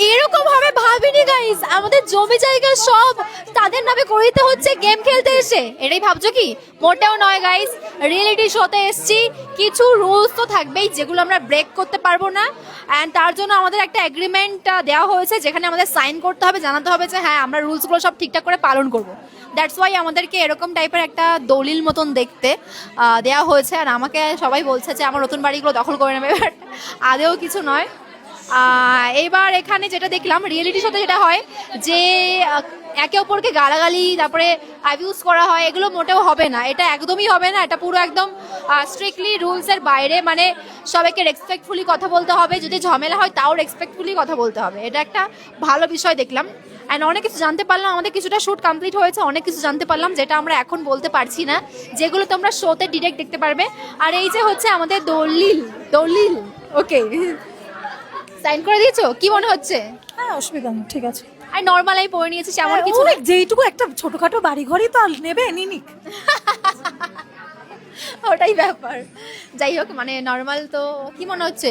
এরকম ভাবে ভাবিনি গাইস, আমাদের জমি জায়গা সব তাদের নামে করে দিতে হচ্ছে গেম খেলতে এসে, এটাই ভাবছো কি? মোটেও নয় গাইস, রিয়েলিটি শোতে এসেছি, কিছু রুলস তো থাকবেই যেগুলো আমরা ব্রেক করতে পারবো না। অ্যান্ড তার জন্য আমাদের একটা এগ্রিমেন্ট দেওয়া হয়েছে, যেখানে আমাদের সাইন করতে হবে, জানাতে হবে যে হ্যাঁ আমরা রুলসগুলো সব ঠিকঠাক করে পালন করবো। দ্যাটস ওয়াই আমাদেরকে এরকম টাইপের একটা দলিল মতন দেখতে দেওয়া হয়েছে। আর আমাকে সবাই বলছে যে আমার নতুন বাড়িগুলো দখল করে নেবে, বাট আদেও কিছু নয়। এইবার এখানে যেটা দেখলাম রিয়েলিটি শোতে যেটা হয় যে একে অপরকে গালাগালি তারপরে অ্যাবিউজ করা হয়, এগুলো মোটেও হবে না, এটা একদমই হবে না। এটা পুরো একদম স্ট্রিক্টলি রুলসের বাইরে, মানে সবাইকে রেসপেক্টফুলি কথা বলতে হবে, যদি ঝামেলা হয় তাও রেসপেক্টফুলি কথা বলতে হবে। এটা একটা ভালো বিষয় দেখলাম। অ্যান্ড অনেক কিছু জানতে পারলাম, আমাদের কিছুটা শ্যুট কমপ্লিট হয়েছে, অনেক কিছু জানতে পারলাম যেটা আমরা এখন বলতে পারছি না, যেগুলো তোমরা শোতে ডিরেক্ট দেখতে পারবে। আর এই যে হচ্ছে আমাদের দলিল, দলিল ওকে সাইন করে দিয়েছো, কি মনে হচ্ছে? হ্যাঁ অসুবিধা নেই, ঠিক আছে। আর নর্মাল আমি পড়ে নিয়েছি, এমন কিছু কিছু যেইটুকু একটা ছোটখাটো বাড়ি ঘরই তো আর নেবে, নিনিক। ওটাই ব্যাপার। যাই হোক, মানে নর্মাল তো। কি মনে হচ্ছে?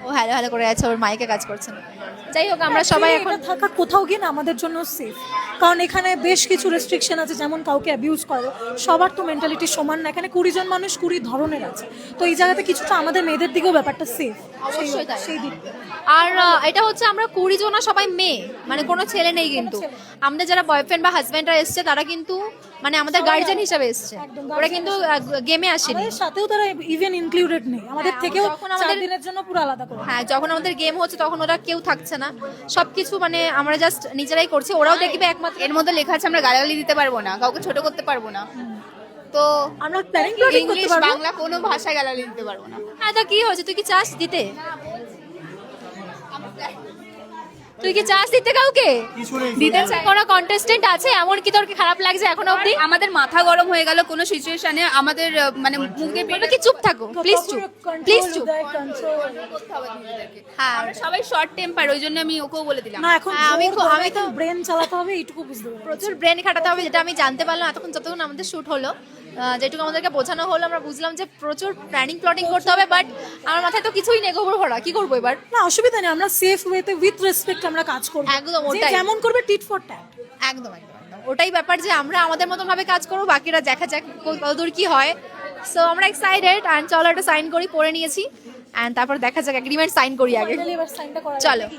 ও হ্যালো হ্যালো করে আছে, ওর মাইকে কাজ করছে না। যাই হোক, আমরা সবাই এখন এটা থাকা কোথাও গিয়ে না আমাদের জন্য সেফ, কারণ এখানে বেশ কিছু রেস্ট্রিকশন আছে, যেমন কাউকে অ্যাবিউজ করে, সবার তো মেন্টালিটি সমান না, এখানে 20 জন মানুষ 20 ধরনের আছে, তো এই জায়গাতে কিছুটা আমাদের মেয়েদের দিকেও ব্যাপারটা সেফ। অবশ্যই তাই। সেই দিক থেকে। আর এটা হচ্ছে আমরা 20 জনা সবাই মেয়ে, মানে কোনো ছেলে নেই কিন্তু। আমাদের যারা বয়ফ্রেন্ড বা হাজবেন্ডরা এসছে তারা কিন্তু মানে আমাদের গার্জিয়ান হিসেবে এসছে, ওরা কিন্তু গেমে আসেনি। আমাদের সাথেও তারা ইভেন ইনক্লুডেড নেই, আমাদের হ্যাঁ, থেকেও যখন 4 আমাদের- দিনের জন্য পুরো আলাদা করে। হ্যাঁ, যখন আমাদের গেম হচ্ছে তখন ওরা কেউ থাকছে না, সবকিছু মানে আমরা জাস্ট নিজেরাই করছি। ওরাও দেখবে একমাত্র এর মধ্যে লেখা আছে আমরা গালাগালি দিতে পারবো না, কাউকে ছোট করতে পারবো না, তো আমরা প্ল্যানিং করতে ইংলিশ পারবো। বাংলা কোনো ভাষায় গালাগালি দিতে পারবো না। হ্যাঁ, তা কি হয়েছে? তুই কি চাস দিতে? তুই কি চাস দিতে কাউকে? দিতে চাই। কোনো কন্টেস্টেন্ট আছে এমন কি তোর কি খারাপ লাগছে এখনো অবধি? আমাদের মাথা গরম হয়ে গেল কোনো সিচুয়েশনে, আমাদের মানে মুখে বলবে কি চুপ থাকো, প্লিজ চুপ, প্লিজ চুপ। হ্যাঁ, আমরা সবাই শর্ট টেম্পার, ওই জন্য আমি ওকেও বলে দিলাম। না এখন হ্যাঁ, আমি আমি তো তো ব্রেন চালাতে হবে, এইটুকু বুঝতে পারছি। প্রচুর ব্রেন খাটাতে হবে, যেটা আমি জানতে পারলাম এতক্ষণ যতক্ষণ আমাদের শুট হলো। যেটুকু আমাদেরকে বোঝানো হলো, আমরা বুঝলাম যে প্রচুর প্ল্যানিং প্লটিং করতে হবে। বাট আমার মাথায় তো কিছুই নেই, গোবর ভরা, কি করবো এবার? না অসুবিধা নেই, আমরা সেফ ওয়েতে উইথ রেসপেক্ট আমরা কাজ করব, একদম যে ওটাই। যেমন করবে টিট ফর ট্যাট। একদম একদম একদম। ওটাই ব্যাপার, যে আমরা আমাদের মতন ভাবে কাজ করবো, বাকিরা দেখা যাক কতদূর কি হয়। সো আমরা এক্সাইটেড। অ্যান্ড চলো একটা সাইন করি, পরে নিয়েছি, অ্যান্ড তারপর দেখা যাক, এগ্রিমেন্ট সাইন করি আগে। ফাইনালি এবার সাইনটা করা চলো। যাবে।